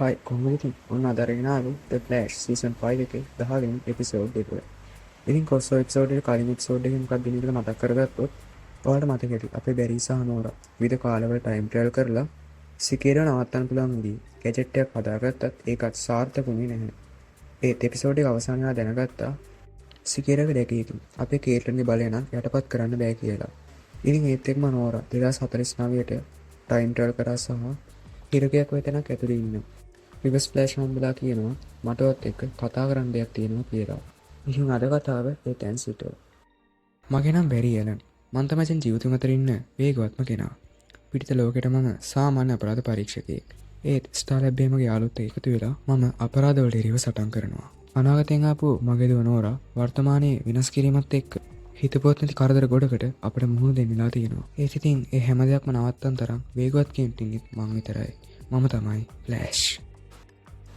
හයි කොහොමද ඉතින් ඔන්න අද අරගෙන ආවේ The Flash season 5 එකේ 10 වෙනි එපිසෝඩ් එක. ඉතින් කොස්සෝ එපිසෝඩ් එකේ කලින් එපිසෝඩ් එකේ මොකක්ද වෙන්නේ කියලා මතක් කරගත්තොත් ඔයාලට මතක ඇති අපේ බැරි සහ නෝරා විවිධ කාලවල ටයිම් ට්‍රැවල් කරලා සිකේරව නවත්තන්න පුළුවන් විදිහ ගැජට් එකක් හදාගත්තත් ඒකත් සාර්ථක වුණේ නැහැ. ඒ එපිසෝඩ් එක අවසානයේ දැනගත්තා සිකේරගේ දැකීතුන් අපේ කේට්ලන්ගේ බලය නම් යටපත් කරන්න බෑ කියලා. ඉතින් ඒත් එක්කම නෝරා 2049ට ටයිම් ට්‍රැවල් කරා සහ හිරකයක් වෙතනක් ඇතුළේ ඉන්නවා. රිවර්ස් ෆ්ලෑෂ් හම්බලා කියනවා මටවත් එක්ක කතා කරන්න දෙයක් තියෙනවා කියලා. ඉතින් අද කතාව ඒ තැන් සිට. මගේ නම් බැරි එලන්. මං තමයි දැන් ජීවිතෙම අතර ඉන්න වේගවත්ම කෙනා. පිටිත ලෝකෙට මම සාමාන්‍ය අපරාධ පරීක්ෂකයෙක්. ඒත් ස්ටාර් ලැබ් එකේ මගේ යාළුවොත් එකතු වෙලා මම අපරාධ වලට එරෙහිව සටන් කරනවා. අනාගතයෙන් ආපු මගේ දුව නෝරා වර්තමානයේ විනාශ කිරීමත් එක්ක හිතපොත් නැති කරදර ගොඩකට අපිට මුහුණ දෙන්නලා තියෙනවා. ඒත් ඉතින් ඒ හැම දෙයක්ම නවත්තන්න තරම් වේගවත් කෙනෙක් ඉන්නේ මං විතරයි. මම තමයි ෆ්ලෑෂ්.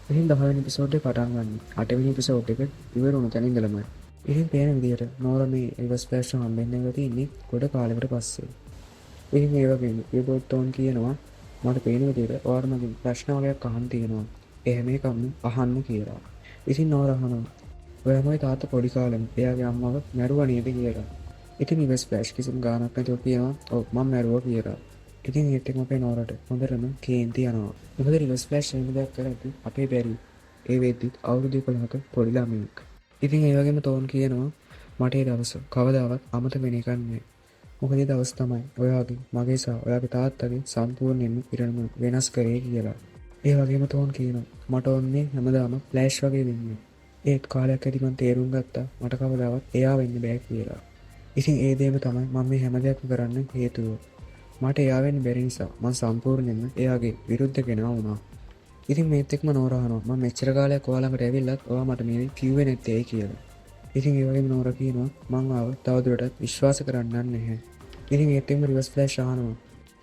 ඉතින් 10 වෙනි එපිසෝඩ් එක පටන් ගන්න. 8 වෙනි එපිසෝඩ් එක ඉවර වුණ තැන ඉඳලම. ඉතින් පේන විදිහට නෝරා මේ රිවර්ස් ෆ්ලෑෂ් හම්බෙන්න ඉඳලා තින්නේ ගොඩ කාලයකට පස්සේ. ඉතින් ඒ වගේම රිපෝට් තෝන් කියනවා මට පේන විදිහට ඔයාලා මගෙන් ප්‍රශ්න වගේක් අහන්න තියෙනවා. ඒ හැම එකම අහන්න කියලා. ඉතින් නෝරා අහනවා ඔයාමයි තාත්තා පොඩි කාලෙම එයාගේ අම්මව මැරුවා නේද කියලා. ඉතින් රිවර්ස් ෆ්ලෑෂ් කිසිම ගානක් නැතුව කියනවා ඔව් මම මැරුවා කියලා. ඉතින් ඒත් එක්කම අපේ නෝරට හොඳටම කේන්ති යනවා. මොකද රිවර්ස් ෆ්ලෑෂ් එහෙම දෙයක් කරද්දි අපේ බැරි ඒ වෙද්දිත් අවුරුදු 11ක පොඩි ළමයෙක්. ඉතින් ඒ වගේම තෝන් කියනවා මට ඒ දවස කවදාවත් අමතක වෙන්නේ නැහැ. මොකද ඒ දවස් තමයි ඔයාගේ මගේ සහ ඔයාගේ තාත්තගේ සම්පූර්ණයෙන්ම ඉරණම වෙනස් කරේ කියලා. ඒ වගේම තෝන් කියනවා මට ඕනේ හැමදාම ෆ්ලෑෂ් වගේ වෙන්නේ. ඒත් කාලයක් ඇති මම තේරුම් ගත්තා මට කවදාවත් එයා වෙන්න බෑ කියලා. ඉතින් ඒ දේම තමයි මම මේ හැම දෙයක්ම කරන්න හේතුව. මට එයා වෙන්න බැරි නිසා මම සම්පූර්ණයෙන්ම එයාගේ විරුද්ධ කෙනා වුණා. ඉතින් මේත් එක්කම නෝරා අහනවා මම මෙච්චර කාලයක් ඔයා ළඟට ඇවිල්ලත් ඔයා මට මේ කිව්වේ නැත්තේ ඇයි කියලා. ඉතින් ඒ වගේම නෝරා කියනවා මං ආව තවදුරටත් විශ්වාස කරන්න නැහැ. ඉතින් ඒත් එක්කම රිවර්ස් ෆ්ලෑෂ් අහනවා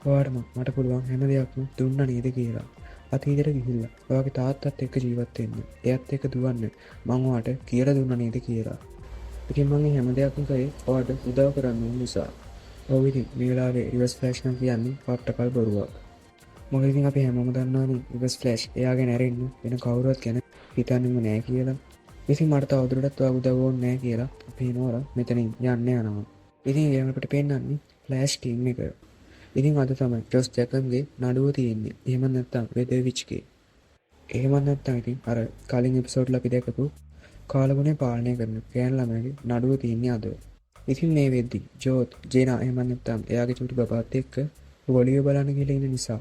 ඔයාට මට පුළුවන් හැම දෙයක්ම දුන්නා නේද කියලා. අතීතයට ගිහිල්ලා ඔයාගේ තාත්තත් එක්ක ජීවත් වෙන්න. එයත් එක්ක දුවන්න මං ඔයාට කියලා දුන්නා නේද කියලා. ඉතින් මම හැම දෙයක්ම කරේ ඔයාට උදව් කරන්න නිසා. ඔව් ඉතින් මේ වෙලාවේ රිවර්ස් ෆ්ලෑෂ් නම් කියන්නේ පට්ටකල් බොරුවක්. මොකද ඉතින් අපි හැමෝම දන්නවානේ රිවර්ස් ෆ්ලෑෂ් එයාගෙන ඇරෙන්න වෙන කවුරුවත් ගැන හිතන්නෙම නෑ කියලා. ඉතින් මට තවදුරටත් ඔයා උදව් ඕනේ නෑ කියලා අපේ නෝරා මෙතනින් යන්න යනවා. ඉතින් ඒ අපිට පෙන්නන්නේ ෆ්ලෑෂ් ටීම් එක. ඉතින් අද තමයි ජොස් ජැකන්ගේ නඩුව තියෙන්නේ. එහෙම නැත්නම් වෙදවිච්ගේ. එහෙම නැත්නම් ඉතින් අර කලින් එපිසෝඩ්වල අපි දැකපු කාලගුණේ පාලනය කරන ගෑන් ළමයාගේ නඩුව තියෙන්නේ අද. ඉතින් මේ වෙද්දි ජෝත් ජේනා එහෙම නැත්නම් එයාගේ චුටි බබාත් එක්ක වොලියෝ බලන්න ගිහලා ඉන්න නිසා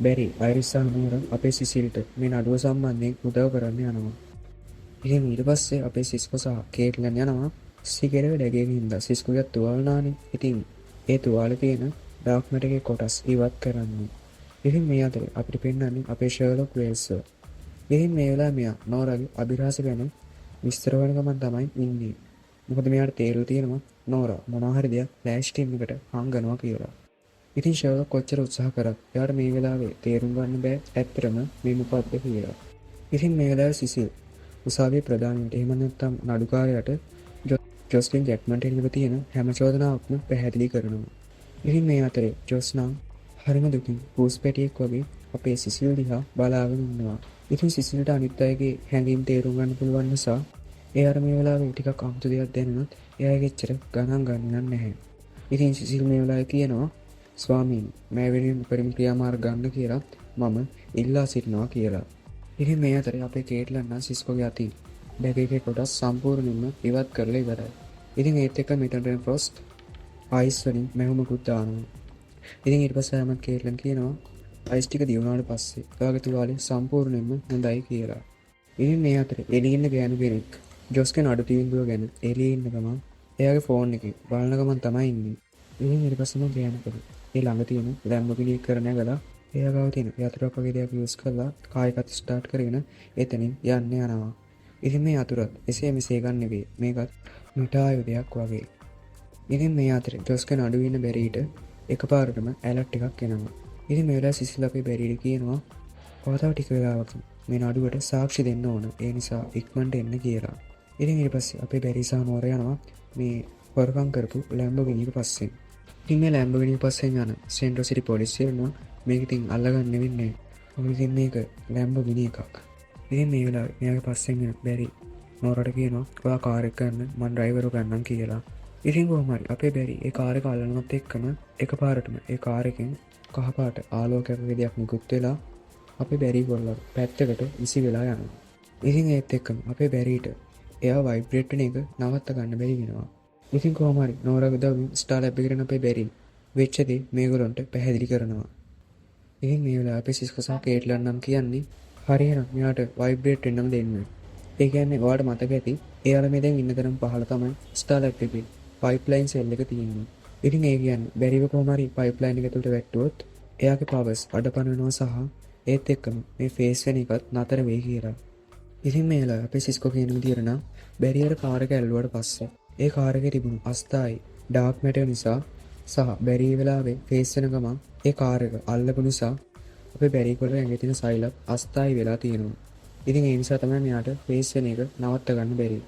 බැරි අයිරිස් සහ නෝරා අපේ සිසිල්ට මේ නඩුව සම්බන්ධයෙන් උදව් කරන්න යනවා. ඉතින් ඊට පස්සේ අපේ සිස්කෝ සහ කේට්ලන් යනවා සිගරේ ඩැගේකින් හින්දා සිස්කෝගේ තුවාල නානේ. ඉතින් ඒ තුවාලේ තියෙන ඩාර්ක් මැටර් එකේ කොටස් ඉවත් කරන්න. ඉතින් මේ අතරේ අපිට පෙන්නන්නේ අපේ ෂර්ලොක් වේල්ස්. ඉතින් මේ වෙලාවේ මෙයා නෝරාගේ අභිරහස ගැන විස්තර වෙන ගමන් තමයි ඉන්නේ. මොකද මෙයාට තේරෙලා තියෙනවා නෝරා මොනවා හරි දෙයක් ෆ්ලෑෂ් ටීම් එකට හංගනවා කියලා. ඉතින් ෂර්ලොක් කොච්චර උත්සාහ කරත් එයාට මේ වෙලාවේ තේරුම් ගන්න බෑ ඇත්තටම මේ මොකක්ද කියලා. ඉතින් මේ වෙලාවේ සිසිල් උසාවියේ ප්‍රධානියට එහෙම නැත්නම් නඩුකාරයාට ජොස්ලින් ජැක්මන්ට එල්ලව තියෙන හැම චෝදනාවක්ම පැහැදිලි කරනවා. ඉතින් මේ අතරේ ජොස් නම් හරිම දුකින් පූස් පැටියෙක් වගේ අපේ සිසිල් දිහා බලාගෙන ඉන්නවා. ඉතින් සිසිල්ට අනිත් අයගේ හැඟීම් තේරුම් ගන්න පුළුවන් නිසා ඒ අර මේ වෙලාවේ ටිකක් අමුතු දෙයක් දැනුණත් එයාගේ එච්චර ගණන් ගන්න නැහැ. ඉතින් සිසිල් මේ වෙලාවේ කියනවා ස්වාමීන් මම වෙනුවෙන් උපරිම ක්‍රියාමාර්ග ගන්න කියලා මම ඉල්ලා සිටිනවා කියලා. ඉතින් මේ අතරේ අපේ කේට්ලන් නම් සිස්කෝගේ අතින් බැග් එකේ කොටස් සම්පූර්ණයෙන්ම ඉවත් කරලා ඉවරයි. ඉතින් ඒත් එක්ක මිටන් ෆ්‍රොස්ට් අයිස් වලින් මැහුමකුත් දානවා. ඉතින් ඊට පස්සේ ආමත් කේට්ලන් කියනවා අයිස් ටික දිනුනාට පස්සේ ඔයාගේ තුවාලේ සම්පූර්ණයෙන්ම හොඳයි කියලා. ඉතින් මේ අතරේ එළියේ ඉන්න ගෑනු කෙනෙක් ජොස්ගේ නඩු තීන්දුව ගැන එළියේ ඉන්න ගමන් එයාගේ ෆෝන් එකේ බලන ගමන් තමයි ඉන්නේ. ඉතින් ඊට පස්සේම ගෑනු කෙනෙක් ඒ ළඟ තියෙන ලැම්බෝගිනි එක කරන ගලා එයා ගාව තියෙන යතුරක් වගේ දෙයක් යූස් කරලා කායකත් ස්ටාර්ට් කරගෙන එතනින් යන්න යනවා. ඉතින් මේ අතුරත් එසේ මෙසේ ගන්න නෙවෙයි මේකත් මිටායුදයක් වගේ. ඉතින් මේ අතරේ ජොස්ගේ නඩුවේ ඉන්න බැරිට එකපාරටම ඇලර්ට් එකක් එනවා. ඉතින් මේ වෙලාවේ සිසිල් අපේ බැරිට කියනවා ඔයා ටික වෙලාවකින් මේ නඩුවට සාක්ෂි දෙන්න ඕන. ඒ නිසා ඉක්මනට එන්න කියලා. ඉතින් ඊට පස්සේ අපේ බැරි සහ නෝරා යනවා මේ වරකම් කරපු ලැම්බෝගිනි එක පස්සෙන්. ඉතින් මේ ලැම්බෝගිනි පස්සෙන් යන සෙන්ට්‍රල් සිටි පොලිසිය එනවා මේක ඉතින් අල්ලගන්න වෙන්නේ. ඉතින් මේක ලැම්බෝගිනි එකක්. ඉතින් මේ වෙලාවේ මෙයාගේ පස්සෙන් එන බැරි නෝරට කියනවා ඔයා කාර් එක ගන්න මම ඩ්‍රයිවර්ව ගන්නම් කියලා. ඉතින් කොහොම හරි අපේ බැරි ඒ කාර් එක අල්ලනවත් එක්කම එකපාරටම ඒ කාර් එකෙන් කහපාට ආලෝකයක් වගේ දෙයක් නිකුත් වෙලා අපේ බැරි ගොල්ලෝ පැත්තකට විසි වෙලා යනවා. ඉතින් ඒත් එක්කම අපේ බැරිට එයා වයිබ්‍රේට් වෙන එක නවත්ත ගන්න බැරි වෙනවා. ඉතින් කොහොම හරි නෝරාගේ උදවින් ස්ටාර් ලැබ් එකට අපේ බැරි වෙච්ච දේ මේගොල්ලන්ට පැහැදිලි කරනවා. ඉතින් මේ වෙලාවේ අපේ සිස්කෝ සහ කේට්ලන් නම් කියන්නේ හරියනම් මෙයාට වයිබ්‍රේට් වෙන්නම දෙන්න. ඒ කියන්නේ ඔයාලට මතක ඇති එයාලා මේ දැන් ඉන්න තරම් පහළ තමයි ස්ටාර් ලැබ් එකේ පයිප්ලයින් සෙල් එක තියෙන්නේ. ඉතින් ඒ කියන්නේ බැරිව කොහොම හරි පයිප්ලයින් එක තුලට වැටුවොත් එයාගේ පවර්ස් අඩපණ වෙනවා සහ ඒත් එක්කම මේ ෆේස් වෙන එකත් නතර වෙයි කියලා. ඉතින් මේ වෙලාවේ අපේ සිස්කෝ කියන විදියට නම් බැරියර කාර් එක ඇල්ලුවාට පස්සේ ඒ කාර් එකේ තිබුණු අස්ථායි ඩාර්ක් මැටර් නිසා සහ බැරි වෙලාවේ ෆේස් වෙන ගමන් ඒ කාර් එක අල්ලපු නිසා අපේ බැරි කොල්ල ඇඟේ තියෙන සයිලක් අස්ථායි වෙලා තියෙනවා. ඉතින් ඒ නිසා තමයි මෙයාට ෆේස් වෙන එක නවත්ත ගන්න බැරි.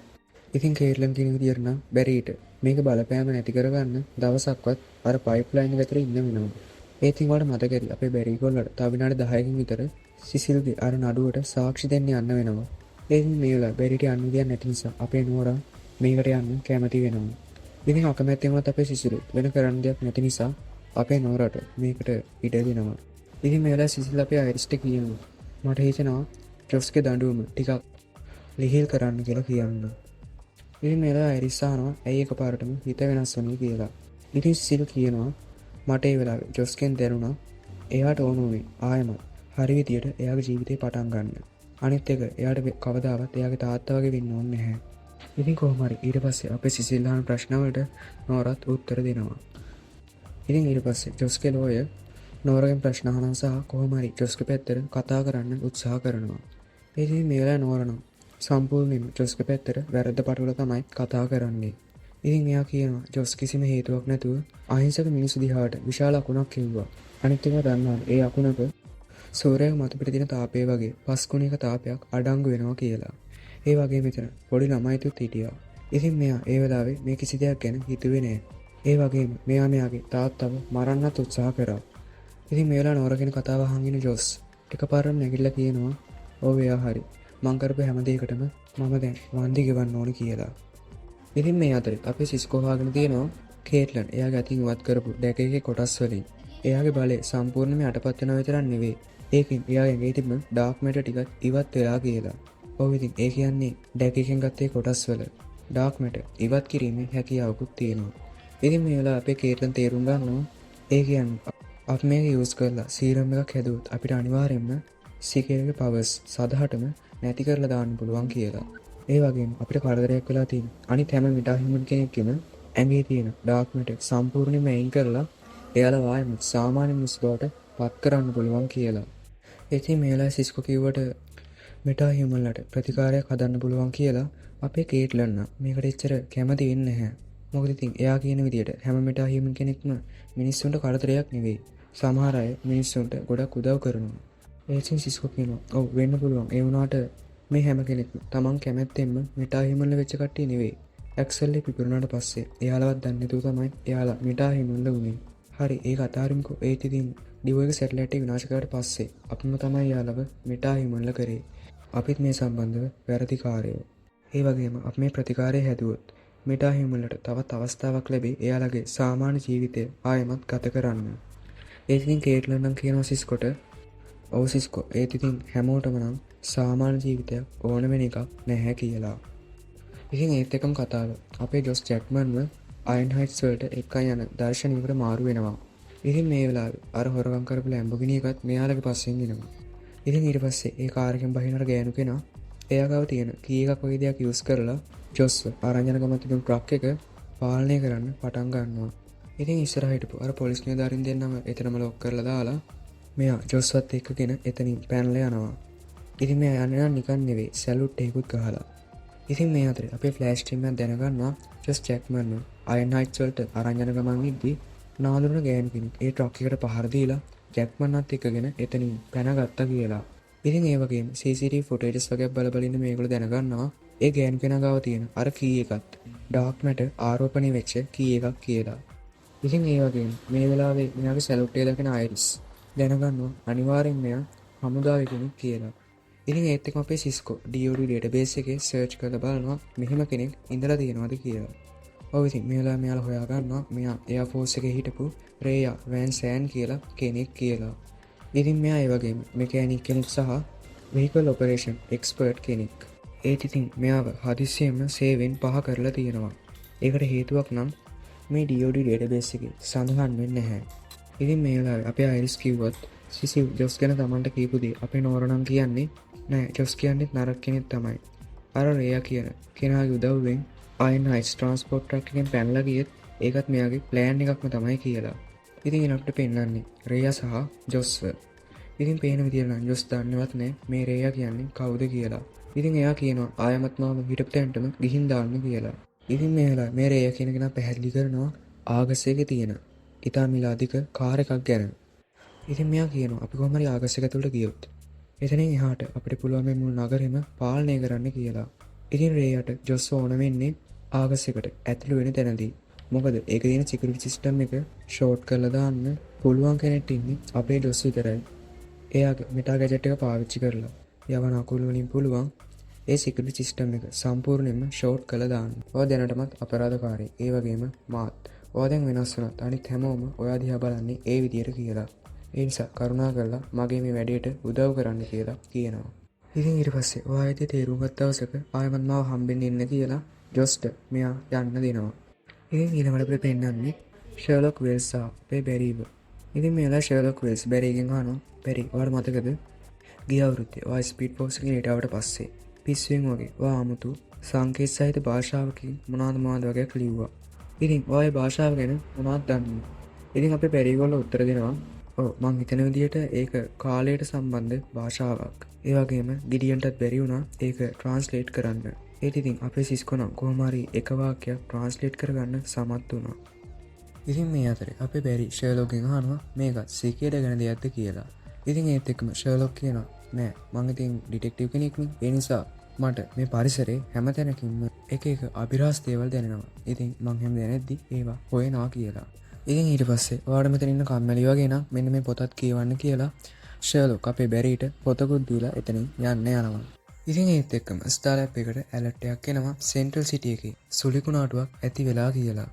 ඉතින් කේට්ලන් කියන විදියට නම් බැරිට මේක බලපෑම නැති කරගන්න දවසක්වත් අර පයිප්ලයින් එක ඇතුලේ ඉන්න වෙනවා. ඒ ඉතින් වලට මතක ඇති අපේ බැරි කොල්ලට තව විනාඩි 10කින් විතර සිසිල්ගේ අර නඩුවට සාක්ෂි දෙන්න යන්න වෙනවා. ඒ ඉතින් මේ වෙලාව බැරිට යන්න විදියක් නැති නිසා අපේ නෝරා මේකට යන්න කැමති වෙනවා. ඉතින් අකමැත්තෙන් වුණත් අපේ සිසිල් වෙන කරන්න දෙයක් නැති නිසා අපේ නෝරාට මේකට ඉඩ දෙනවා. ඉතින් මේ වෙලාවේ සිසිල් අපේ අයිරිස්ට කියනවා මට හිතෙනවා ජොස්ගේ දඬුවම ටිකක් ලිහිල් කරන්න කියලා කියන්න. ඉතින් මේ වෙලාවේ අයිරිස් අහනවා ඇයි එකපාරටම හිත වෙනස් වුනේ කියලා. ඉතින් සිසිල් කියනවා මට ඒ වෙලාවේ ජොස්ගෙන් දැනුණා එයාට ඕන වුණේ ආයෙමත් හරි විදියට එයාගේ ජීවිතේ පටන් ගන්න. අනිත් එක එයාට කවදාවත් එයාගේ තාත්තා වගේ වෙන්න ඕනේ නැහැ. ඉතින් කොහොම හරි ඊට පස්සේ අපේ සිසිල් අහන ප්‍රශ්න වලට නෝරත් උත්තර දෙනවා. ඉතින් ඊට පස්සේ ජොස්ගේ ලෝයර් නෝරගෙන් ප්‍රශ්න අහනවා සහ කොහොම හරි ජොස්ගේ පැත්තට කතා කරන්න උත්සාහ කරනවා. ඉතින් මේ වෙලාවේ නෝරා සම්පූර්ණයෙන්ම ජොස්ගේ පැත්තට වැරද්ද පටවල තමයි කතා කරන්නේ. ඉතින් එයා කියනවා ජොස් කිසිම හේතුවක් නැතුව අහිංසක මිනිස්සු දිහාට විශාල අකුණක් කිව්වා. අනිත් ඒවා දන්නවා ඒ අකුණක සූර්යය මත පිට තියෙන තාපය වගේ පස්කුණේක තාපයක් අඩංගු වෙනවා කියලා. ඒ වගේ මෙතන පොඩි ළමයිතුත් හිටියා. ඉතින් මෙයා ඒ වෙලාවේ මේ කිසි දෙයක් ගැන හිතුවේ නෑ. ඒ වගේම මෙයා මෙයාගේ තාත්තව මරන්නත් උත්සාහ කරා. ඉතින් මේ වෙලාව නෝරා කියන කතාව අහන් ඉන්න ජොස් එකපාරටම නැගිටලා කියනවා ඔව් එයා හරි. මං කරපු හැම දෙයකටම මම දැන් වන්දි ගෙවන්න ඕනි කියලා. ඉතින් මේ අතරේ අපේ සිස්කෝ හොයාගෙන තියෙනවා කේට්ලන් එයාගේ අතින් ඉවත් කරපු ඩැකේගේ කොටස් වලින් එයාගේ බලය සම්පූර්ණයෙන්ම යටපත් වෙනව විතරක් නෙවෙයි. ඒකෙන් එයාගේ ඇඟේ තිබුණ ඩාර්ක් මැටර් ටිකත් ඉවත් වෙලා කියලා. ඔව් ඉතින් ඒ කියන්නේ ඩැකේකින් ගත්තේ කොටස් වල ඩාර්ක් මැටර් ඉවත් කිරීමේ හැකියාවකුත් තියෙනවා. ඉතින් මේ වෙලාව අපේ කේට්ලන් තේරුම් ගන්නවා ඒ කියන්නේ අපි මේක යූස් කරලා සීරම් එකක් හැදුවොත් අපිට අනිවාර්යයෙන්ම සිකේගේ පවර්ස් සදහටම නැති කරලා දාන්න පුළුවන් කියලා. ඒ වගේම අපිට කරදරයක් වෙලා තියෙන අනිත් හැම මිටා හියුමන් කෙනෙක්ගේම ඇඟේ තියෙන ඩාර්ක් මැටර් සම්පූර්ණයෙන්ම අයින් කරලා එයාලා වායම සාමාන්‍ය මිනිස්සු බවට පත් කරන්න පුළුවන් කියලා. ඉතින් මේ වෙලාවේ සිස්කෝ කිව්වට මිටා හියුමන්ලට ප්‍රතිකාරයක් හදන්න පුළුවන් කියලා අපේ කේට්ලන් මේකට එච්චර කැමති වෙන්නේ නැහැ. මොකද ඉතින් එයා කියන විදියට හැම මිටා හියුමන් කෙනෙක්ම මිනිස්සුන්ට කරදරයක් නෙවෙයි. සමහර අය මිනිස්සුන්ට ගොඩක් උදව් කරනවා. ඒසින් සිස්කෝ කියනවා ඔව් වෙන්න පුළුවන්. ඒ වුණාට මේ හැම කෙනෙක්ම තමන් කැමැත්තෙන්ම මිටා හියුමන්ල වෙච්ච කට්ටිය නෙවෙයි. ඇක්සල් එක පිපුරුනාට පස්සේ එයාලවත් දන්නේ නැතුව තමයි එයාලා මිටා හියුමන්ල වුනේ. හරි ඒක අතාරින්කෝ. ඒත් ඉතින් ඩිවෝ එක සැටලයිට් එක විනාශ කරාට පස්සේ අපිම තමයි එයාලව මිටා හියුමන්ල කරේ. අපිත් මේ සම්බන්ධව වැරදිකාරයෝ. ඒ වගේම අපි මේ ප්‍රතිකාරය හැදුවොත් මිටා හියුමන්ලට තවත් අවස්ථාවක් ලැබෙයි එයාලගේ සාමාන්‍ය ජීවිතය ආයෙමත් ගත කරන්න. ඒත් ඉතින් කේට්ලන් නම් කියනවා සිස්කොට ඔව් සිස්කෝ ඒත් ඉතින් හැමෝටම නම් සාමාන්‍ය ජීවිතයක් ඕන වෙන එකක් නැහැ කියලා. ඉතින් ඒත් එකම කතාව අපේ ජොස් ජැක්මන්ව අයන් හයිට්ස් වලට එක්කන් යන දර්ශනයකට මාරු වෙනවා. ඉතින් මේ වෙලාවේ අර හොරගම් කරපු ලැම්බෝගිනි එකත් මෙයාලගේ පස්සෙන් එනවා. ඉතින් ඊට පස්සේ ඒ කාර් එකෙන් බහිනර ගෑනු කෙනා එයා ගාව තියෙන කී එකක් වගේ දෙයක් යූස් කරලා ජොස්ව අරන් යන ගමන් තිබුණු ට්‍රක් එක පාලනය කරන්න පටන් ගන්නවා. ඉතින් ඉස්සරහ හිටපු අර පොලිස් නිලධාරීන් දෙන්නම එතනම ලොක් කරලා දාලා මෙයා ජොස්වත් එක්කගෙන එතනින් පැනලා යනවා. ඉතින් මෙයා යන්නේ නම් නිකන් නෙවෙයි සැලුට් එකකුත් ගහලා. ඉතින් මේ අතරේ අපේ ෆ්ලෑෂ් ටීම් එක දැනගන්නවා ජොස් ජැක්මන් අයන් හයිට්ස් වලට අරන් යන ගමන් ඉද්දි නාදුරන ගෑනු කෙනෙක් ඒ ට්‍රක් එකට පහර දීලා ජැක්මන්වත් එක්කගෙන එතනින් පැනගත්තා කියලා. ඉතින් ඒ වගේම CCTV ෆුටේජස් වගේ බල ඉන්න මේගොල්ලෝ දැනගන්නවා ඒ ගෑනු කෙනා ගාව තියෙන අර කී එකත් ඩාර්ක් මැටර් ආරෝපණය වෙච්ච කී එකක් කියලා. ඉතින් ඒ වගේම මේ වෙලාවේ මෙයාගේ සැලුට් එක දකින අයිරිස් දැනගන්නවා අනිවාර්යෙන් මෙයා හමුදාවෙකුණු කියලා. ඉතින් ඒත් එක්කම අපේ සිස්කෝ DOD ඩේටාබේස් එකේ සර්ච් කරලා බලනවා මෙහෙම කෙනෙක් ඉඳලා තියෙනවද කියලා. ඔව් ඉතින් මෙයාලා හොයා ගන්නවා මෙයා එයා ෆෝස් එකේ හිටපු රේයා වැන් සෑන් කියලා කෙනෙක් කියලා. ඉතින් මෙයා ඒ වගේම මෙකැනික් කෙනෙක් සහ වෙහිකල් ඔපරේෂන් එක්ස්පර්ට් කෙනෙක්. ඒත් ඉතින් මෙයාව හදිස්සියෙම සේවෙන් පහ කරලා තියෙනවා. ඒකට හේතුවක් නම් මේ DOD ඩේටාබේස් එකේ සඳහන් වෙන්නේ නැහැ. ඉතින් මේ වෙලාවේ අපේ අයිරිස් කිව්වත් සිසිව් ජොස් ගැන තමන්ට කියපු දේ අපේ නෝරා නම් කියන්නේ නෑ ජොස් කියන්නේත් නරක කෙනෙක් තමයි. අර රේයා කියන කෙනාගේ උදව්වෙන් අයන් හයිස් ට්‍රාන්ස්පෝර්ට් ට්‍රක් එකෙන් පැනලා ගියෙත් ඒකත් මෙයාගේ ප්ලෑන් එකක්ම තමයි කියලා. ඉතින් ඊළඟට පෙන්නන්නේ රේයා සහ ජොස්ව. ඉතින් පේන විදියට නම් ජොස් දන්නවත් නෑ මේ රේයා කියන්නේ කවුද කියලා. ඉතින් එයා කියනවා ආයමත් මාව හිටපු තැනටම ගිහින් දාන්න කියලා. ඉතින් මෙයාලා මේ රේයා කියන කෙනා පැහැදිලි කරනවා ආගස් එකේ තියෙන ඉතා මිලාදික කාර් එකක් ගැන. ඉතින් මෙයා කියනවා අපි කොහොම හරි ආගස් එක ඇතුළට ගියොත් එතනින් එහාට අපිට පුළුවන් මේ මුළු නගරෙම පාලනය කරන්න කියලා. ඉතින් රේයාට ජොස් ඕන වෙන්නේ ආගස් එකට ඇතුළු වෙන තැනදී. මොකද ඒක තියෙන සිකියුරිටි සිස්ටම් එක ෂෝට් කරලා දාන්න පුළුවන් කෙනෙක් ඉන්නේ අපේ ජොස් විතරයි. එයාගේ මෙටා ගැජට් එක පාවිච්චි කරලා යවන අකුළු වලින් පුළුවන් ඒ සිකියුරිටි සිස්ටම් එක සම්පූර්ණයෙන්ම ෂෝට් කරලා දාන්න. ඔයා දැනටමත් අපරාධකාරී. ඒ වගේම මාත්. ඔයා දැන් වෙනස් වුණත් අනිත් හැමෝම ඔයා දිහා බලන්නේ ඒ විදියට කියලා. ඒ නිසා කරුණාකරලා මගේ මේ වැඩේට උදව් කරන්න කියලා කියනවා. ඉතින් ඊට පස්සේ ඔයා ඇති තේරුම් ගත්ත දවසක ආයෙමත් මාව හම්බෙන්න ඉන්න කියලා ජොස්ට මෙයා යන්න දෙනවා. ඉතින් ඊළඟට අපිට පෙන්නන්නේ ෂර්ලොක් වෙල්ස් සහ අපේ බැරිව. ඉතින් මෙයාලා ෂර්ලොක් වෙල්ස් බැරිගෙන් අහනවා බැරි ඔයාලට මතකද ගිය අවුරුද්දේ ඔයා ස්පීඩ් පෝස්ට් එකකින් හිටවට පස්සේ පිස්සුවෙන් වගේ ඔයා 아무තු සංකේත සහිත භාෂාවකින් මොනවාද වගේ ලිව්වා. ඉතින් ඔයා ඒ භාෂාව ගැන මොනවද දන්නේ? ඉතින් අපේ බැරිගොල්ලෝ උත්තර දෙනවා ඔව් මං හිතන විදිහට ඒක කාලයට සම්බන්ධ භාෂාවක්. ඒ වගේම ගිඩියන්ටත් බැරි වුණා ඒක ට්‍රාන්ස්ලේට් කරන්න. ඒත් ඉතින් අපේ සිස්කෝ නම් කොහොම හරි එක වාක්‍යයක් ට්‍රාන්ස්ලේට් කරගන්න සමත් වුණා. ඉතින් මේ අතරේ අපේ බැරි ෂර්ලොක්ගෙන් අහනවා මේකත් සීක්‍රට් ගැන දෙයක්ද කියලා. ඉතින් ඒත් එක්කම ෂර්ලොක් කියනවා නෑ මං ඉතින් ඩිටෙක්ටිව් කෙනෙක්නේ. ඒ නිසා මට මේ පරිසරේ හැමතැනකින්ම එක අභිරහස් දේවල් දැනෙනවා. ඉතින් මං හැම දැනෙද්දි ඒවා හොයනවා කියලා. ඉතින් ඊට පස්සේ ඔයාලට මෙතන ඉන්න කම්මැලි වගේ නම් මෙන්න මේ පොතත් කියවන්න කියලා ෂර්ලොක් අපේ බැරිට පොතකුත් දීලා එතනින් යන්න යනවා. ඉතින් ඒත් එක්කම ස්ටාර්ලැප් එකට ඇලර්ට් එකක් එනවා සෙන්ට්‍රල් සිටි එකේ සුලිකුණාටුවක් ඇති වෙලා කියලා.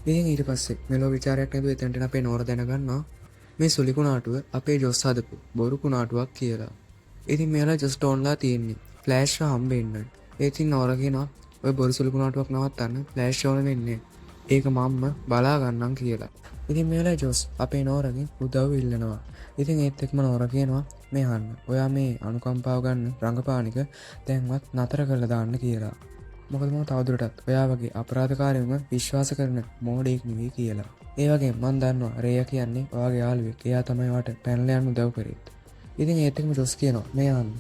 ඉතින් ඊට පස්සේ මෙලෝ විචාරයක් නැතුව එතනට අපේ නෝර දැනගන්නවා මේ සුලිකුණාටුව අපේ ජොස් හදපු බොරු කුණාටුවක් කියලා. ඉතින් මෙයාලා ජොස්ට ඕන්ලා තියෙන්නේ ෆ්ලෑෂ් හම්බෙන්න. ඒ ඉතින් නෝර කියනවා ඔය බොරු සුලිකුණාටුවක් නවත්තන්න ෆ්ලෑෂ් ඕන වෙන්නේ. ඒක මම්ම බලා ගන්නම් කියලා. ඉතින් මෙයාලා ජොස් අපේ නෝරගෙන් උදව් ඉල්ලනවා. ඉතින් ඒත් එක්කම නෝර කියනවා මේ අහන්න ඔයා මේ අනුකම්පාව ගන්න රංගපානික දැන්වත් නතර කරලා දාන්න කියලා. මොකද මම තවදුරටත් ඔයා වගේ අපරාධකාරයව විශ්වාස කරන මෝඩයෙක් නෙවෙයි කියලා. ඒ වගේම මම දන්නවා රේයා කියන්නේ ඔයාගේ යාළුවෙක්. එයා තමයි වට පැනලා යන්න උදව් කරේ. ඉතින් ඒත් එක්කම ජොස් කියනවා මේ අහන්න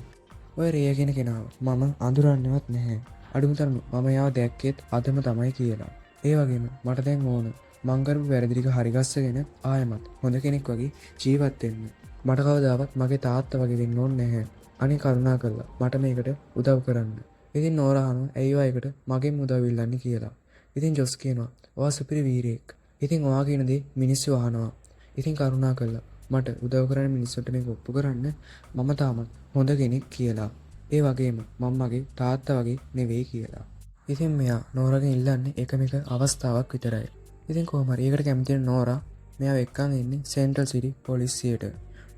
ඔය රේයා කියන කෙනාව මම අඳුරන්නේවත් නැහැ. අඩුම තරම මම එයාව දැක්කෙත් අදම තමයි කියලා. ඒ වගේම මට දැන් ඕන මං කරපු වැරදි ටික හරිගස්සගෙන ආයෙමත් හොඳ කෙනෙක් වගේ ජීවත් වෙන්න. මට කවදාවත් මගේ තාත්තා වගේ වෙන්න ඕනේ නැහැ. අනේ කරුණා කරලා මට මේකට උදව් කරන්න. ඉතින් නෝරා අහනවා ඇයි ඔයා ඒකට මගෙන් උදව් ඉල්ලන්නේ කියලා. ඉතින් ජොස් කියනවා ඔයා සුපිරි වීරයෙක්. ඉතින් ඔයා කියන දේ මිනිස්සු අහනවා. ඉතින් කරුණා කරලා මට උදව් කරන්න මිනිස්සුන්ට මේක ඔප්පු කරන්න මම තාමත් හොඳ කෙනෙක් කියලා. ඒ වගේම මම මගේ තාත්තා වගේ නෙවෙයි කියලා. ඉතින් මෙයා නෝරාගෙන් ඉල්ලන්නේ එකම එක අවස්ථාවක් විතරයි. ඉතින් කොහොම හරි ඒකට කැමති නෝරා මෙයාව එක්කන් ඉන්නේ සෙන්ට්‍රල් සිටි පොලිසියට.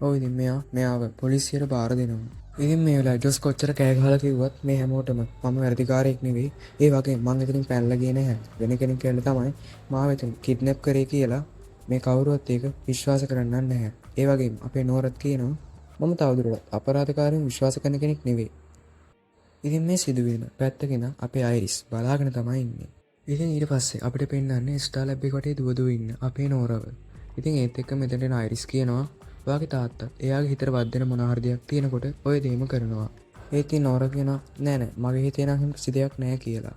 ඔව් ඉතින් මෙයාව පොලිසියට බාර දෙනවා. ඉතින් මේ වෙලාවේ ජොස් කොච්චර කෑ ගහලා කිව්වත් මේ හැමෝටම මම වැරදිකාරයෙක් නෙවෙයි. ඒ වගේම මං එතනින් පැනලා ගියේ නැහැ. වෙන කෙනෙක් කියලා තමයි මාව එතන කිඩ්නැප් කරේ කියලා මේ කවුරුවත් ඒක විශ්වාස කරන්නේ නැහැ. ඒ වගේම අපේ නෝරත් කියනවා මම තවදුරටත් අපරාධකාරයන් විශ්වාස කරන කෙනෙක් නෙවෙයි. ඉතින් මේ සිදුවීම පැත්තකින් අපේ අයිරිස් බලාගෙන තමයි ඉන්නේ. ඉතින් ඊට පස්සේ අපිට පෙන්නන්නේ ස්ටාර්ලැබ් එක වටේ දුව ඉන්න අපේ නෝරව. ඉතින් ඒත් එක්ක මෙතනට එන අයිරිස් කියනවා ඔයාගේ තාත්තා එයාගේ හිතට වදින මොන හරි දෙයක් තියෙනකොට ඔය දෙයම කරනවා. ඒ ඉතින් නෝරා කියනවා නෑ නෑ මගේ හිතේ නම් කිසි දෙයක් නෑ කියලා.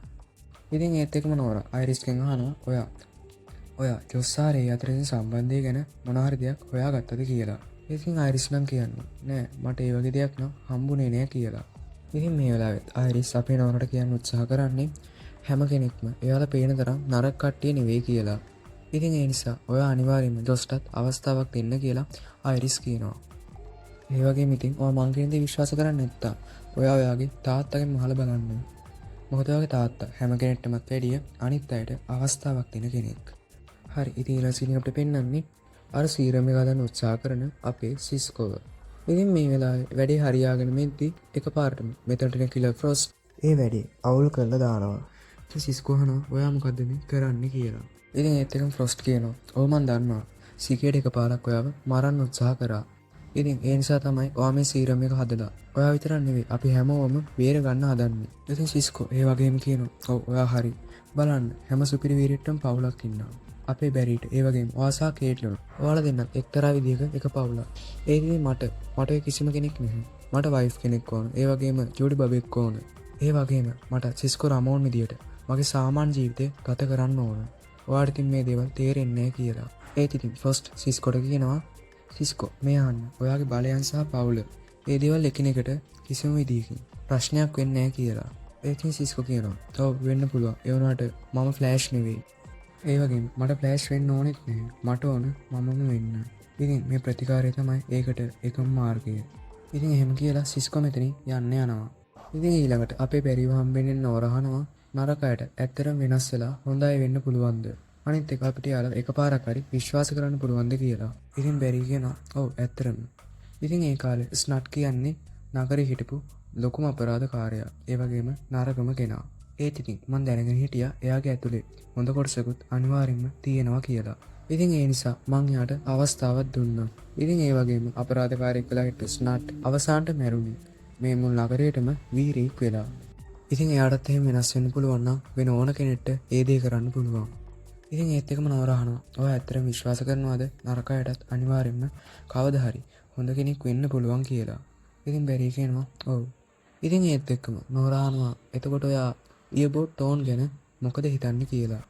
ඉතින් ඒත් එක්කම නෝරා අයිරිස්ගෙන් අහනවා ඔයා ජොස්සාරේ අතරින් සම්බන්ධය ගැන මොන හරි දෙයක් හොයාගත්තද කියලා. ඉතින් අයිරිස් නම් කියන්නේ නෑ මට ඒ වගේ දෙයක් නම් හම්බුනේ නෑ කියලා. ඉතින් මේ වෙලාවෙත් අයිරිස් අපේ නෝරට කියන්න උත්සාහ කරන්නේ හැම කෙනෙක්ම එයාලා පේන තරම් නරක කට්ටිය නෙවෙයි කියලා. ඉතින් ඒ නිසා ඔයා අනිවාර්යයෙන්ම ජොස්ටත් අවස්ථාවක් දෙන්න කියලා අයිරිස් කියනවා. ඒ වගේම ඉතින් ඔයා මං කියන දේ විශ්වාස කරන්නේ නැත්තම් ඔයා ඔයාගේ තාත්තගෙන් අහලා බලන්න. මොකද ඔයාගේ තාත්තා හැම කෙනෙක්ටමත් වැඩිය අනිත් අයට අවස්ථාවක් දෙන කෙනෙක්. හරි ඉතින් ඊළඟ අපිට පෙන්වන්නේ අර සීරම් එක හදන්න උත්සාහ කරන අපේ සිස්කෝව. ඉතින් මේ වෙලාවේ වැඩේ හරියාගෙන මෙද්දි එකපාරටම මෙතනට කිලර් ෆ්‍රොස්ට් ඒ වැඩේ අවුල් කරලා දානවා. ඉතින් සිස්කෝ අහනවා ඔයා මොකද්ද මේ කරන්නේ කියලා. ඉතින් ඒත් එකම ෆ්‍රොස්ට් කියනවා ඔව් මන් දන්නවා සිකේට එකපාරක් ඔයාව මරන්න උත්සාහ කරා. ඉතින් ඒ නිසා තමයි ඔයා මේ සීරම් එක හදලා. ඔයා විතරක් නෙවෙයි අපි හැමෝම බේර ගන්න හදන්නේ. ඉතින් සිස්කෝ ඒ වගේම කියනවා ඔව් ඔයා හරි. බලන්න හැම සුපිරි වීරයෙක්ටම පවුලක් ඉන්නවා. අපේ බැරිට ඒ වගේම ඔයාසා කේට්ලුන. ඔයාලා දෙන්නත් එක්තරා විදිහක එක පවුලක්. ඒ ඉතින් මට කිසිම කෙනෙක් නැහැ. මට වයිෆ් කෙනෙක් ඕන. ඒ වගේම ජෝඩි බබෙක් ඕන. ඒ වගේම මට සිස්කෝ රමෝන් විදියට මගේ සාමාන්‍ය ජීවිතය ගත කරන්න ඕන. ඔයාට ඉතින් මේ දේවල් තේරෙන්නේ නැහැ කියලා. ඒත් ඉතින් ෆස්ට් සිස්කෝට කියනවා සිස්කෝ මේ අහන්න ඔයාගේ බලයන් සහ පවුල ඒ දේවල් එකිනෙකට කිසිම විදිහකින් ප්‍රශ්නයක් වෙන්නේ නැහැ කියලා. ඒකින් සිස්කෝ කියනවා ඔව් වෙන්න පුළුවන්. ඒ වුණාට මම ෆ්ලෑෂ් නෙවෙයි. ඒ වගේම මට ෆ්ලෑෂ් වෙන්න ඕනෙත් නැහැ. මට ඕන මමම වෙන්න. ඉතින් මේ ප්‍රතිකාරය තමයි ඒකට එකම මාර්ගය. ඉතින් එහෙම කියලා සිස්කෝ මෙතනින් යන්න යනවා. ඉතින් ඊළඟට අපේ බැරිව හම්බෙන්නේ නෝරහනවා නරකයට ඇත්තටම වෙනස් වෙලා හොඳයි වෙන්න පුළුවන්ද? අනිත් එක අපිට යාලා එකපාරක් හරි විශ්වාස කරන්න පුළුවන්ද කියලා. ඉතින් බැරි කියනවා ඔව් ඇත්තටම. ඉතින් ඒ කාලේ ස්නට් කියන්නේ නගරේ හිටපු ලොකුම අපරාධකාරයා. ඒ වගේම නරකම කෙනා. ඒත් ඉතින් මම දැනගෙන හිටියා එයාගේ ඇතුලේ හොඳ කොටසකුත් අනිවාර්යෙන්ම තියෙනවා කියලා. ඉතින් ඒ නිසා මං එයාට අවස්ථාවක් දුන්නා. ඉතින් ඒ වගේම අපරාධකාරයෙක් වෙලා හිටපු ස්නට් අවසානට මැරුණේ මේ මුල් නගරේටම වීරයෙක් වෙලා. ඉතින් එයාටත් එහෙම වෙනස් වෙන්න පුළුවන් නම් වෙන ඕන කෙනෙක්ට ඒ දේ කරන්න පුළුවන්. ඉතින් ඒත් එකම නෝරහනවා ඔයා ඇත්තටම විශ්වාස කරනවද නරකයටත් අනිවාර්යෙන්ම කවදා හරි හොඳ කෙනෙක් වෙන්න පුළුවන් කියලා. ඉතින් බැරි කියනවා ඔව්. ඉතින් ඒත් එක්කම නෝරහනවා එතකොට ඔයා ඊබෝට් ටෝන් ගැන මොකද හිතන්නේ කියලා.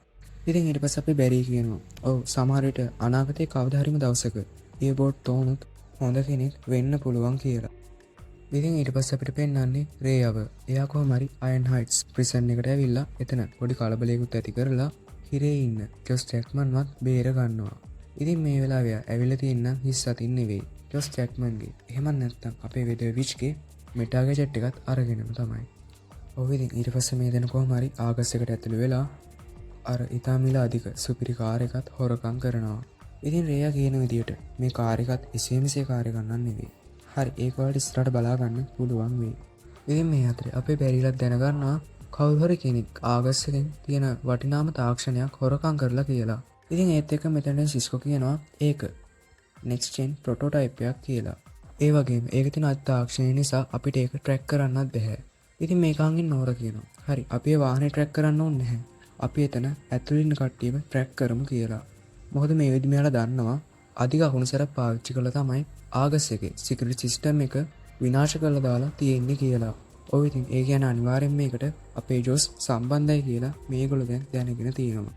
ඉතින් ඊට පස්සේ අපි බැරි කියනවා ඔව් සමහර විට අනාගතේ කවදා හරිම දවසක ඊබෝට් ටෝනුත් හොඳ කෙනෙක් වෙන්න පුළුවන් කියලා. ඉතින් ඊට පස්සේ අපිට පෙන්වන්නේ රේයව. එයා කොහොම හරි අයන් හයිට්ස් ප්‍රිසන් එකට ඇවිල්ලා එතන පොඩි කලබලයකට ඇති කරලා හිරේ ඉන්න ජොස් ජැක්මන්වත් බේර ගන්නවා. ඉතින් මේ වෙලාවේ ඇවිල්ලා තියෙන හිස් අතින් නෙවෙයි ජොස් ජැක්මන්ගේ. එහෙම නැත්නම් අපේ වෙදර් විච්ගේ මෙටා ගැජට් එකත් අරගෙනම තමයි. ඔව් ඉතින් ඊට පස්සේ මේ දෙන කොහොම හරි ආගස් එකට ඇතුළු වෙලා අර ඉතාමිල අධික සුපිරි කාර් එකත් හොරකම් කරනවා. ඉතින් රේයා කියන විදියට මේ කාර් එකත් එසේ මෙසේ කාර් එකක් නෙවෙයි. හරි ඒක වලට ඉස්සරහට බලා ගන්න පුළුවන් වෙයි. ඉතින් මේ අතරේ අපේ බැරිලත් දැනගන්නවා කවුරු හරි කෙනෙක් ආගස් එකෙන් තියෙන වටිනාම තාක්ෂණයක් හොරකම් කරලා කියලා. ඉතින් ඒත් එක්ක මෙතන සිස්කෝ කියනවා ඒක next gen prototype එකක් කියලා. ඒ වගේම ඒකේ තියෙන තාක්ෂණය නිසා අපිට ඒක ට්‍රැක් කරන්නත් බැහැ. ඉතින් මේකංගෙන් නෝර කියනවා හරි අපි වාහනේ ට්‍රැක් කරන්න ඕනේ නැහැ. අපි එතන ඇතුළේ ඉන්න කට්ටියම ට්‍රැක් කරමු කියලා. මොකද මේ වෙද්දි මෙයාලා දන්නවා අධික අකුණුසරක් පාවිච්චි කළා තමයි ආගස් එකේ සිකියුරිටි සිස්ටම් එක විනාශ කරලා දාලා තියෙන්නේ කියලා. ඔව් ඉතින් ඒ කියන්නේ අනිවාර්යෙන් මේකට අපේ ජොස් සම්බන්ධයි කියලා මේගොල්ලෝ දැන් දැනගෙන තියෙනවා.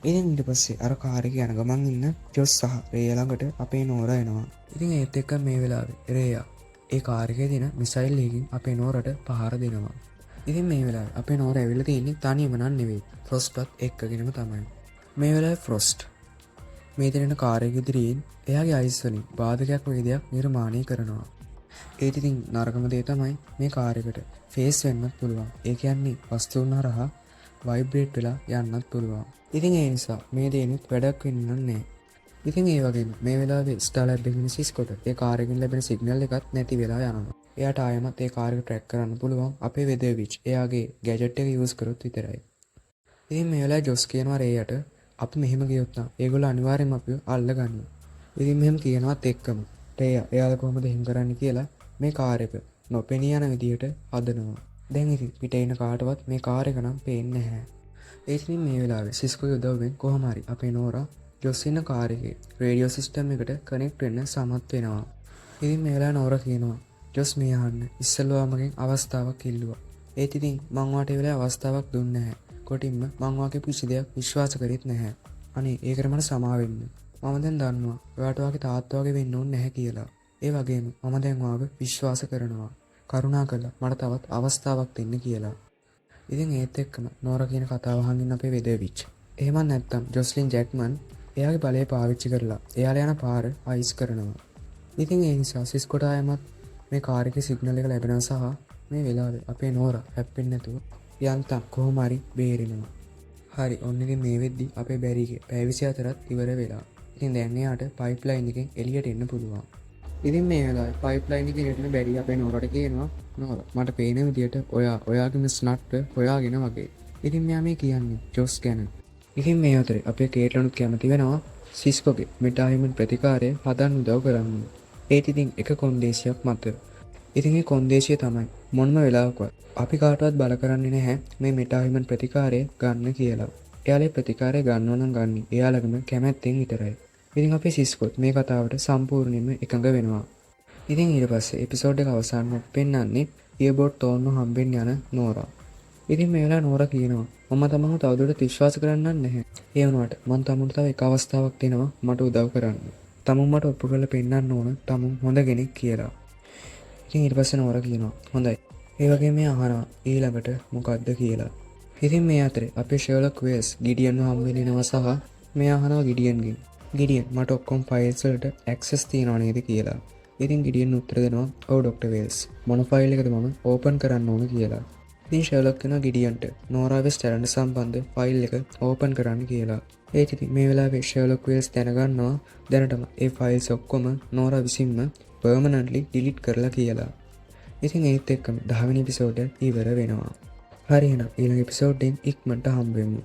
ඉතින් ඊට පස්සේ අර කාර් එකේ යන ගමන් ඉන්න ජොස් සහ රේයා ළඟට අපේ නෝරා එනවා. ඉතින් ඒත් එක්ක මේ වෙලාවේ රේයා ඒ කාර් එකේ තියෙන මිසයිල් එකකින් අපේ නෝරට පහර දෙනවා. ඉතින් මේ වෙලාවේ අපේ නෝරා ඇවිල්ලා තියෙන්නේ තනියම නන් නෙවෙයි. ෆ්‍රොස්ට්වත් එක්කගෙනම තමයි. මේ වෙලාවේ ෆ්‍රොස්ට් මේ දෙන කාර් එක ඉදිරියෙන් එයාගේ අයිස් වලින් බාධකයක් වගේ දෙයක් නිර්මාණය කරනවා. ඒත් ඉතින් නරකම දේ තමයි මේ කාර් එකට ෆේස් වෙන්නත් පුළුවන්. ඒ කියන්නේ වස්තුන් හරහා වයිබ්‍රේට් වෙලා යන්නත් පුළුවන්. ඉතින් ඒ නිසා මේ දේනෙත් වැඩක් වෙන්නේ නැහැ. ඉතින් ඒ වගේම මේ වෙලාවේ ස්ටාර්ලයිට් එකකින් සිස්කොට ඒ කාර් එකෙන් ලැබෙන සිග්නල් එකත් නැති වෙලා යනවා. එයාට ආයෙමත් ඒ කාර් එක ට්‍රැක් කරන්න පුළුවන් අපේ වෙදර් විච් එයාගේ ගැජට් එක යූස් කරොත් විතරයි. ඉතින් මේ වෙලාවේ ජොස් කියනවා රේයට අපි මෙහෙම ගියොත් නම් ඒගොල්ලෝ අනිවාර්යෙන්ම අපිව අල්ල ගන්නවා. ඉතින් මෙහෙම කියනවත් එක්කම රේයා එයාලා කොහොමද එහෙම කරන්නේ කියලා මේ කාර් එක නොපෙනී යන විදියට හදනවා. දැන් ඉතින් පිටේ ඉන්න කාටවත් මේ කාර් එක නම් පේන්නේ නැහැ. ඒ ඉතින් මේ වෙලාවේ සිස්කෝගේ උදව්වෙන් කොහොම හරි අපේ නෝරා ජොස් ඉන්න කාර් එකේ රේඩියෝ සිස්ටම් එකට කනෙක්ට් වෙන්න සමත් වෙනවා. ඉතින් මේ වෙලාවේ නෝරා කියනවා ජොස් මේ අහන්න ඉස්සෙල්ලා මගෙන් අවස්ථාවක් ඉල්ලුවා. ඒත් ඉතින් මං වාට ඒ වෙලාවේ අවස්ථාවක් දුන්නේ නැහැ. කොටින්ම මං වාගේ කිසි දෙයක් විශ්වාස කරෙත් නැහැ. අනේ ඒකට මට සමා වෙන්න. මම දැන් දන්නවා ඔයාට වාගේ තාත්තා වගේ වෙන්න ඕනේ නැහැ කියලා. ඒ වගේම මම දැන් වාව විශ්වාස කරනවා. කරුණාකරලා මට තවත් අවස්ථාවක් දෙන්න කියලා. ඉතින් ඒත් එක්කම නෝරා කියන කතාව අහන් අපේ වෙදර් විච්. එහෙම නැත්නම් ජොස්ලින් ජැක්මන් එයාගේ බලය පාවිච්චි කරලා එයාලා යන පාර අයිස් කරනවා. ඉතින් ඒ නිසා සිස්කොට ආයමත් මේ කාර් එකේ සිග්නල් එක ලැබෙනවා සහ මේ වෙලාවේ අපේ නෝරා හැප්පෙන්නේ නැතුව යන්තම් කොහොම හරි බේරෙනවා. හරි ඔන්න ඉතින් මේ වෙද්දි අපේ බැරිගේ පැය 24ත් ඉවර වෙලා. ඉතින් දැන් එයාට පයිප්ලයින් එකෙන් එළියට එන්න පුළුවන්. ඉතින් මේ වෙලාවේ පයිප්ලයින් එකේ එළියට බැරි අපේ නෝරට කියනවා නෝරා මට පේන විදියට ඔයාගේ ස්නට් හොයාගෙන වගේ. ඉතින් මෙයා මේ කියන්නේ ජොස් ගැන. ඉතින් මේ අතරේ අපේ කේට්ලනුත් කැමති වෙනවා සිස්කොගේ මෙටාහිමන් ප්‍රතිකාරය හදන්න උදව් කරන්න. ඒත් ඉතින් එක කොන්දේසියක් මත. ඉතින් ඒ කොන්දේසිය තමයි මොනම වෙලාවකවත් අපි කාටවත් බල කරන්නේ නැහැ මේ මෙටාහිමන් ප්‍රතිකාරය ගන්න කියලා. එයාලේ ප්‍රතිකාරය ගන්නව නම් ගන්න එයාලගම කැමැත්තෙන් විතරයි. ඉතින් අපේ සිස්කොත් මේ කතාවට සම්පූර්ණයෙන්ම එකඟ වෙනවා. ඉතින් ඊට පස්සේ එපිසෝඩ් එක අවසානයේ පෙන්නන්නේ ඉයර්බෝඩ් තෝරන්න හම්බෙන්න යන නෝරා. ඉතින් මේ වෙලාව නෝරා කියනවා මම තමන්ව තවදුරටත් විශ්වාස කරන්නේ නැහැ. ඒ වුණාට මම තමුන්ට තව එක අවස්ථාවක් දෙනවා මට උදව් කරන්න. තමුන් මට ඔප්පු කරලා පෙන්නන්න ඕන තමුන් හොඳ කෙනෙක් කියලා. ඉතින් ඊට පස්සේ නෝරා කියනවා හොඳයි. ඒ වගේම මේ අහනවා ඊළඟට මොකද්ද කියලා. ඉතින් මේ අතරේ අපේ ෂර්ලොක් වෙල්ස් ගිඩියන්ව හම් වෙනවා සහ මේ අහනවා ගිඩියන්ගෙන් ගිඩියන් මට ඔක්කොම ෆයිල්ස් වලට ඇක්සස් තියනවා නේද කියලා. ඉතින් ගිඩියන් උත්තර දෙනවා ඔව් ඩොක්ටර් වෙල්ස් මොන ෆයිල් එකද මම ඕපන් කරන්න ඕන කියලා. ඉතින් ෂර්ලොක් කියනවා ගිඩියන්ට නෝරා වෙස් ටැලන්ට් සම්බන්ධ ෆයිල් එක ඕපන් කරන්න කියලා. ඒත් ඉතින් මේ වෙලාවේ ෂර්ලොක් වෙල්ස් දැනගන්නවා දැනටම ඒ ෆයිල්ස් ඔක්කොම නෝරා විසින්ම පර්මනන්ට්ලි ඩිලීට් කරලා කියලා. ඉතින් ඒත් එක්කම 10 වෙනි එපිසෝඩ් එක ඉවර වෙනවා. හරි එහෙනම් ඊළඟ එපිසෝඩ් එකෙන් ඉක්මනට හම්බ වෙමු.